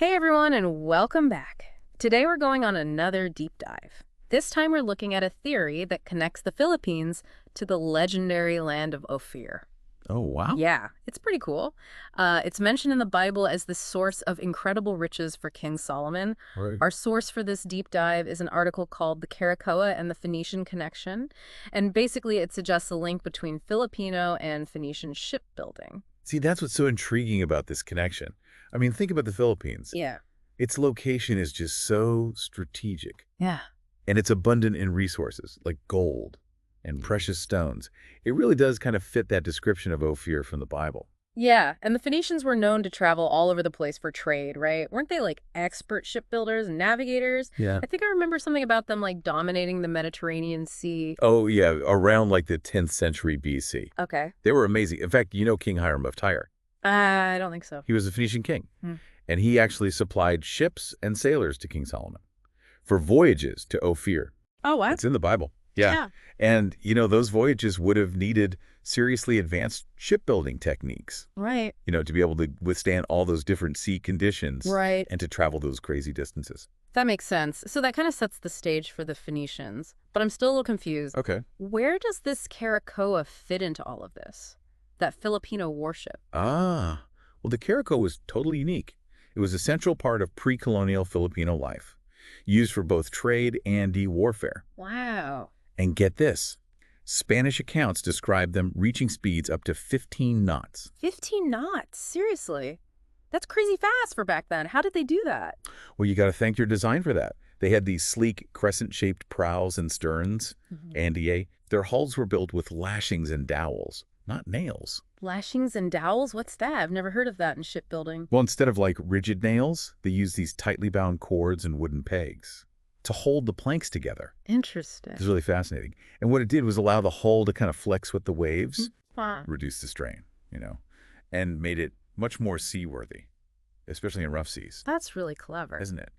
Hey everyone, and welcome back. Today we're going on another deep dive. This time we're looking at a theory that connects the Philippines to the legendary Land of Ophir. Oh, wow. Yeah, it's pretty cool. It's mentioned in the Bible as the source of incredible riches for King Solomon. Right. Our source for this deep dive is an article called The Karakoa and the Phoenician Connection. And basically it suggests a link between Filipino and Phoenician shipbuilding. See, that's what's so intriguing about this connection. I mean, think about the Philippines. Yeah. Its location is just so strategic, Yeah. and it's abundant in resources like gold and precious stones. It really does kind of fit that description of Ophir from the Bible. Yeah, and the Phoenicians were known to travel all over the place for trade, right? Weren't they like expert shipbuilders and navigators? Yeah. I think I remember something about them like dominating the Mediterranean Sea. Oh, yeah, around like the 10th century BC. Okay. They were amazing. In fact, you know King Hiram of Tyre. I don't think so. He was a Phoenician king, Hmm. and he actually supplied ships and sailors to King Solomon for voyages to Ophir. Oh, what? It's in the Bible. Yeah. And, those voyages would have needed seriously advanced shipbuilding techniques, Right. to be able to withstand all those different sea conditions Right. and to travel those crazy distances. That makes sense. So that kind of sets the stage for the Phoenicians. But I'm still a little confused. Okay. Where does this Karakoa fit into all of this? That Filipino warship. Ah, well, the Karakoa was totally unique. It was a central part of pre-colonial Filipino life, used for both trade and warfare. Wow. And get this, Spanish accounts describe them reaching speeds up to 15 knots. 15 knots? Seriously? That's crazy fast for back then. How did they do that? Well, you got to thank your design for that. They had these sleek crescent-shaped prows and sterns, andier. Their hulls were built with lashings and dowels, not nails. Lashings and dowels? What's that? I've never heard of that in shipbuilding. Well, instead of like rigid nails, they used these tightly bound cords and wooden pegs to hold the planks together. Interesting. It's really fascinating. And what it did was allow the hull to kind of flex with the waves, Wow. reduce the strain, and made it much more seaworthy, especially in rough seas, That's really clever. isn't it?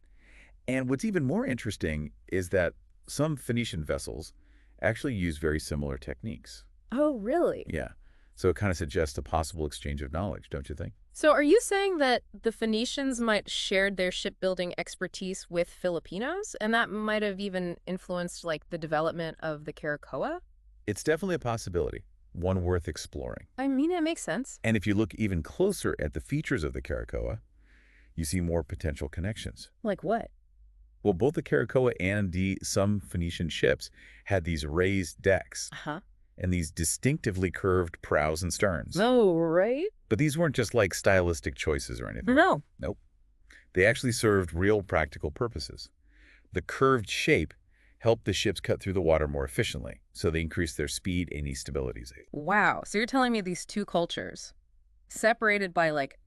And what's even more interesting is that some Phoenician vessels actually use very similar techniques. Oh, really? Yeah. So it kind of suggests a possible exchange of knowledge, don't you think? So are you saying that the Phoenicians might shared their shipbuilding expertise with Filipinos, and that might have even influenced like the development of the Karakoa? It's definitely a possibility, one worth exploring. I mean, it makes sense. And if you look even closer at the features of the Karakoa, you see more potential connections. Like what? Well, both the Karakoa and some Phoenician ships had these raised decks Uh-huh. and these distinctively curved prows and sterns. Oh, right? But these weren't just like stylistic choices or anything. No. Nope. They actually served real practical purposes. The curved shape helped the ships cut through the water more efficiently, so they increased their speed and stability. Wow. So you're telling me these two cultures, separated by like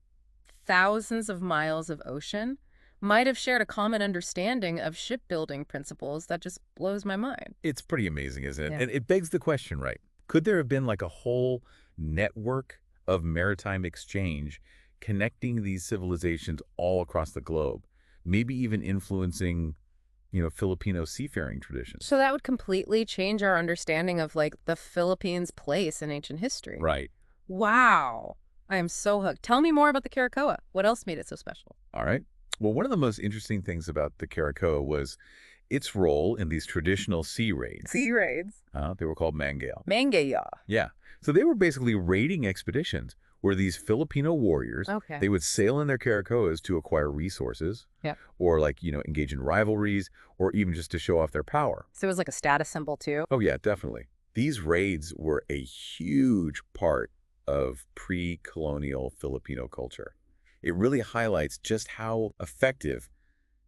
thousands of miles of ocean, might have shared a common understanding of shipbuilding principles that just blows my mind. It's pretty amazing, isn't it? Yeah. And it begs the question, right? Could there have been like a whole network of maritime exchange connecting these civilizations all across the globe, maybe even influencing, Filipino seafaring traditions? So that would completely change our understanding of like the Philippines' place in ancient history. Right. Wow. I am so hooked. Tell me more about the Karakoa. What else made it so special? All right. Well, one of the most interesting things about the Karakoa was its role in these traditional sea raids. Sea raids. They were called mangale. Mangaya. Yeah. So they were basically raiding expeditions where these Filipino warriors, Okay. they would sail in their Karakoas to acquire resources, Yeah. or engage in rivalries, or even just to show off their power. So it was like a status symbol too? Oh, yeah, definitely. These raids were a huge part of pre-colonial Filipino culture. It really highlights just how effective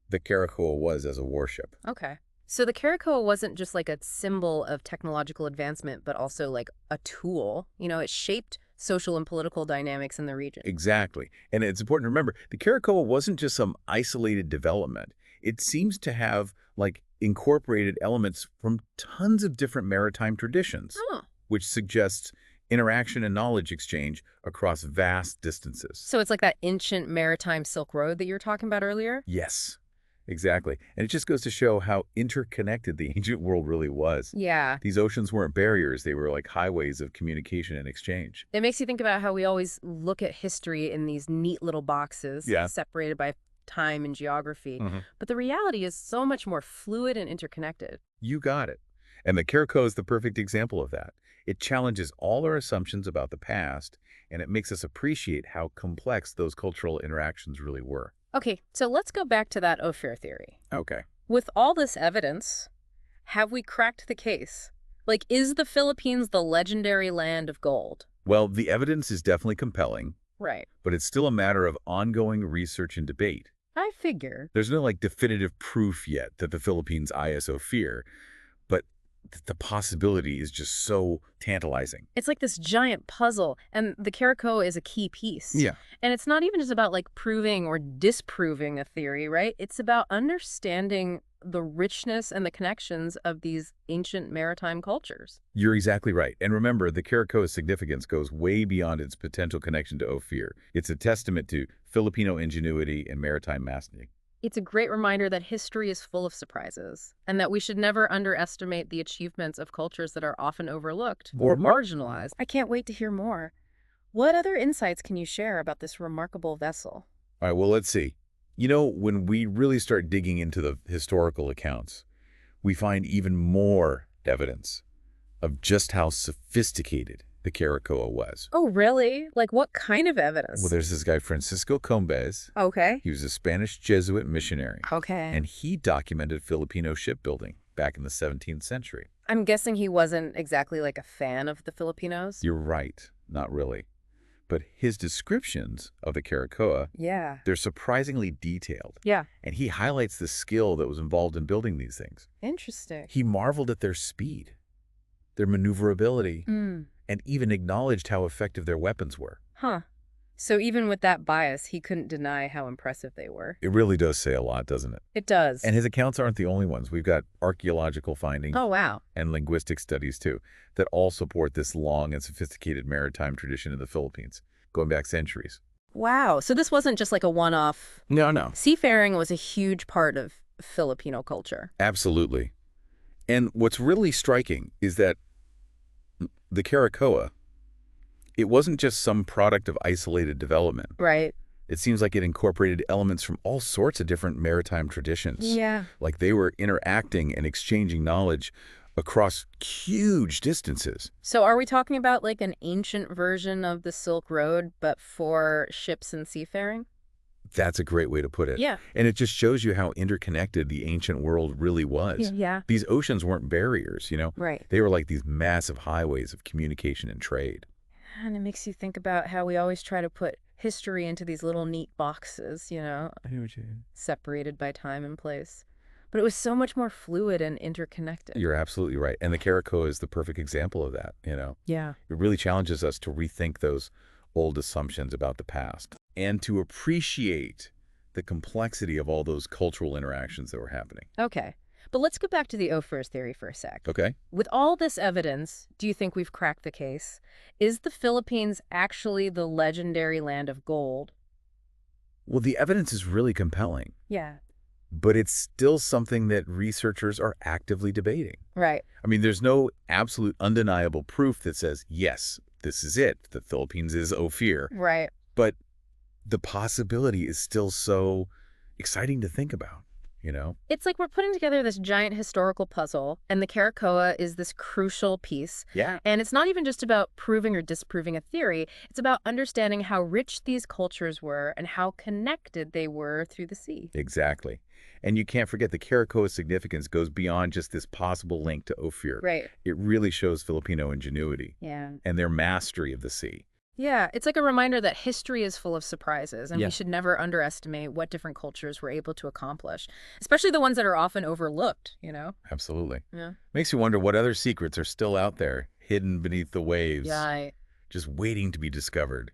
the Karakoa was as a warship. Okay. So the Karakoa wasn't just like a symbol of technological advancement, but also like a tool. It shaped social and political dynamics in the region. Exactly. And it's important to remember, the Karakoa wasn't just some isolated development. It seems to have incorporated elements from tons of different maritime traditions, Oh. which suggests interaction and knowledge exchange across vast distances. So it's like that ancient maritime Silk Road that you were talking about earlier? Yes, exactly. And it just goes to show how interconnected the ancient world really was. Yeah. These oceans weren't barriers. They were like highways of communication and exchange. It makes you think about how we always look at history in these neat little boxes Yeah. separated by time and geography. Hmm. But the reality is so much more fluid and interconnected. You got it. And the Karakoa is the perfect example of that. It challenges all our assumptions about the past, and it makes us appreciate how complex those cultural interactions really were. Okay, so let's go back to that Ophir theory. Okay. With all this evidence, have we cracked the case? Like, is the Philippines the legendary land of gold? Well, the evidence is definitely compelling, Right. but it's still a matter of ongoing research and debate. I figure. There's no definitive proof yet that the Philippines IS Ophir, but the possibility is just so tantalizing. It's like this giant puzzle, and the Karakoa is a key piece. Yeah. And it's not even just about like proving or disproving a theory, right? It's about understanding the richness and the connections of these ancient maritime cultures. You're exactly right. And remember, the Karakoa's significance goes way beyond its potential connection to Ophir. It's a testament to Filipino ingenuity and maritime mastery. It's a great reminder that history is full of surprises, and that we should never underestimate the achievements of cultures that are often overlooked or marginalized. I can't wait to hear more. What other insights can you share about this remarkable vessel? All right, well, let's see. You know, when we really start digging into the historical accounts, we find even more evidence of just how sophisticated the Karakoa was. Oh, really? Like what kind of Well, evidence? there's this guy, Francisco Combes. Okay. He was a Spanish Jesuit missionary, Okay. and he documented Filipino shipbuilding back in the 17th century. I'm guessing he wasn't exactly like a fan of the Filipinos. You're right, not really. But his descriptions of the Karakoa, Yeah. they're surprisingly detailed, Yeah. and he highlights the skill that was involved in building these things. Interesting. He marveled at their speed, their maneuverability, and even acknowledged how effective their weapons were. Huh. So even with that bias, he couldn't deny how impressive they were. It really does say a lot, doesn't it? It does. And his accounts aren't the only ones. We've got archaeological findings Oh, wow. and linguistic studies, too, that all support this long and sophisticated maritime tradition in the Philippines, going back centuries. Wow. So this wasn't just like a one-off. No. Seafaring was a huge part of Filipino culture. Absolutely. And what's really striking is that the Karakoa, it wasn't just some product of isolated development. Right. It seems like it incorporated elements from all sorts of different maritime traditions. Yeah. Like they were interacting and exchanging knowledge across huge distances. So are we talking about like an ancient version of the Silk Road, but for ships and seafaring? That's a great way to put it. Yeah. And it just shows you how interconnected the ancient world really was. Yeah. These oceans weren't barriers, you know? Right. They were like these massive highways of communication and trade. And it makes you think about how we always try to put history into these little neat boxes, I hear what you mean. separated by time and place. But it was so much more fluid and interconnected. You're absolutely right. And the Karakoa is the perfect example of that, you know? Yeah. It really challenges us to rethink those old assumptions about the past and to appreciate the complexity of all those cultural interactions that were happening. Okay. But let's go back to the Ophir's theory for a sec. Okay? With all this evidence, do you think we've cracked the case? Is the Philippines actually the legendary land of gold? Well, the evidence is really compelling, Yeah. but it's still something that researchers are actively debating. Right. I mean, there's no absolute undeniable proof that says, yes, this is it. The Philippines is Ophir. Right. But the possibility is still so exciting to think about, you know? It's like we're putting together this giant historical puzzle, and the Karakoa is this crucial piece. Yeah. And it's not even just about proving or disproving a theory. It's about understanding how rich these cultures were and how connected they were through the sea. Exactly. And you can't forget the Karakoa's significance goes beyond just this possible link to Ophir. Right. It really shows Filipino ingenuity Yeah. and their mastery of the sea. Yeah, it's like a reminder that history is full of surprises, and Yeah. we should never underestimate what different cultures were able to accomplish, especially the ones that are often overlooked, you know? Absolutely. Yeah. Makes you wonder what other secrets are still out there, hidden beneath the waves, Yeah. just waiting to be discovered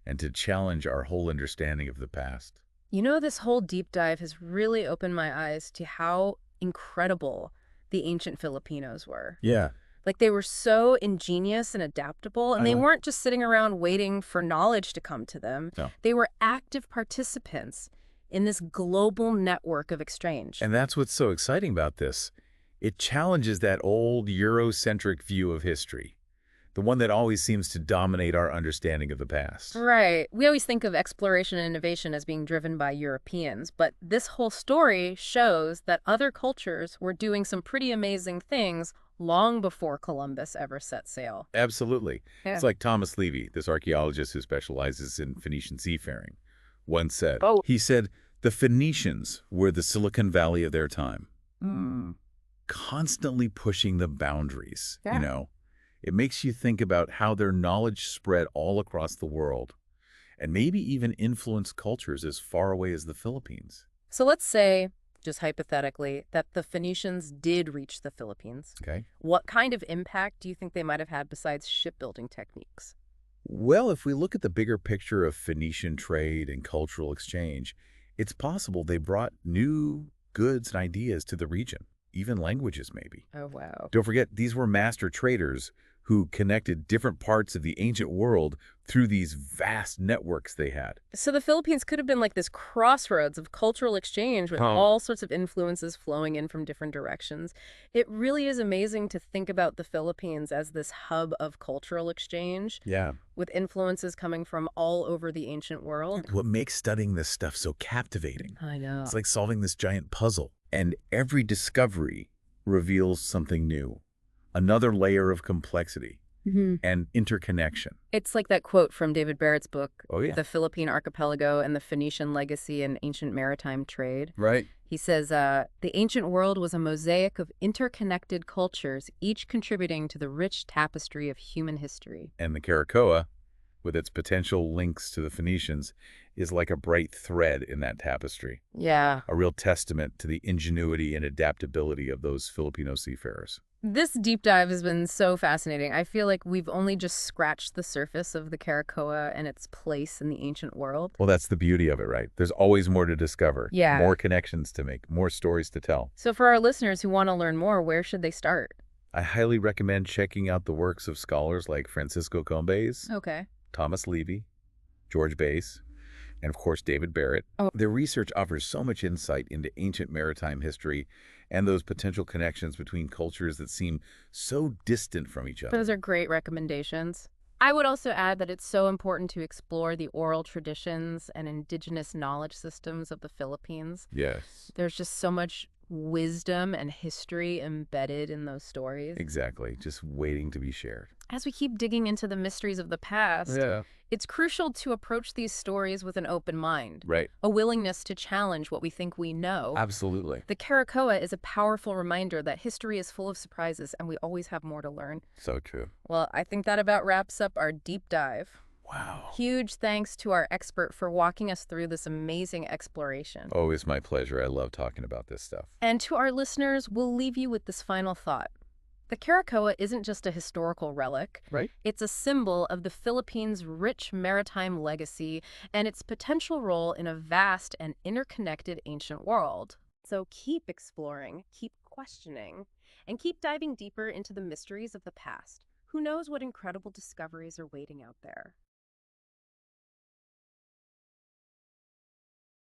and to challenge our whole understanding of the past. You know, this whole deep dive has really opened my eyes to how incredible the ancient Filipinos were. Yeah. Like, they were so ingenious and adaptable, and they weren't just sitting around waiting for knowledge to come to them. No. They were active participants in this global network of exchange. And that's what's so exciting about this. It challenges that old Eurocentric view of history, The one that always seems to dominate our understanding of the past. Right. We always think of exploration and innovation as being driven by Europeans, but this whole story shows that other cultures were doing some pretty amazing things long before Columbus ever set sail. Absolutely. Yeah. It's like Thomas Levy, this archaeologist who specializes in Phoenician seafaring, once said. Oh. He said, the Phoenicians were the Silicon Valley of their time, Mm. constantly pushing the boundaries, Yeah. you know. It makes you think about how their knowledge spread all across the world and maybe even influenced cultures as far away as the Philippines. So let's say, just hypothetically, that the Phoenicians did reach the Philippines. Okay. What kind of impact do you think they might have had besides shipbuilding techniques? Well, if we look at the bigger picture of Phoenician trade and cultural exchange, it's possible they brought new goods and ideas to the region, even languages maybe. Oh, wow. Don't forget, these were master traders who connected different parts of the ancient world through these vast networks they had. So the Philippines could have been like this crossroads of cultural exchange with all sorts of influences flowing in from different directions. It really is amazing to think about the Philippines as this hub of cultural exchange Yeah. with influences coming from all over the ancient world. What makes studying this stuff so captivating? I know. It's like solving this giant puzzle. And every discovery reveals something new, another layer of complexity and interconnection. It's like that quote from David Barrett's book, Oh, yeah. The Philippine Archipelago and the Phoenician Legacy in Ancient Maritime Trade. Right. He says, the ancient world was a mosaic of interconnected cultures, each contributing to the rich tapestry of human history. And the Karakoa, with its potential links to the Phoenicians, is like a bright thread in that tapestry, Yeah. a real testament to the ingenuity and adaptability of those Filipino seafarers. This deep dive has been so fascinating. I feel like we've only just scratched the surface of the Karakoa and its place in the ancient world. Well, that's the beauty of it, right? There's always more to discover, Yeah. more connections to make, more stories to tell. So for our listeners who want to learn more, where should they start? I highly recommend checking out the works of scholars like Francisco Combes, Okay. Thomas Levy, George Bass, and of course David Barrett. Oh. Their research offers so much insight into ancient maritime history and those potential connections between cultures that seem so distant from each other. Those are great recommendations. I would also add that it's so important to explore the oral traditions and indigenous knowledge systems of the Philippines. Yes. There's just so much wisdom and history embedded in those stories. Exactly. Just waiting to be shared. As we keep digging into the mysteries of the past, Yeah. it's crucial to approach these stories with an open mind, Right. a willingness to challenge what we think we know. Absolutely. The Karakoa is a powerful reminder that history is full of surprises and we always have more to learn. So true. Well, I think that about wraps up our deep dive. Wow. Huge thanks to our expert for walking us through this amazing exploration. Always my pleasure. I love talking about this stuff. And to our listeners, we'll leave you with this final thought. The Karakoa isn't just a historical relic. Right. It's a symbol of the Philippines' rich maritime legacy and its potential role in a vast and interconnected ancient world. So keep exploring, keep questioning, and keep diving deeper into the mysteries of the past. Who knows what incredible discoveries are waiting out there?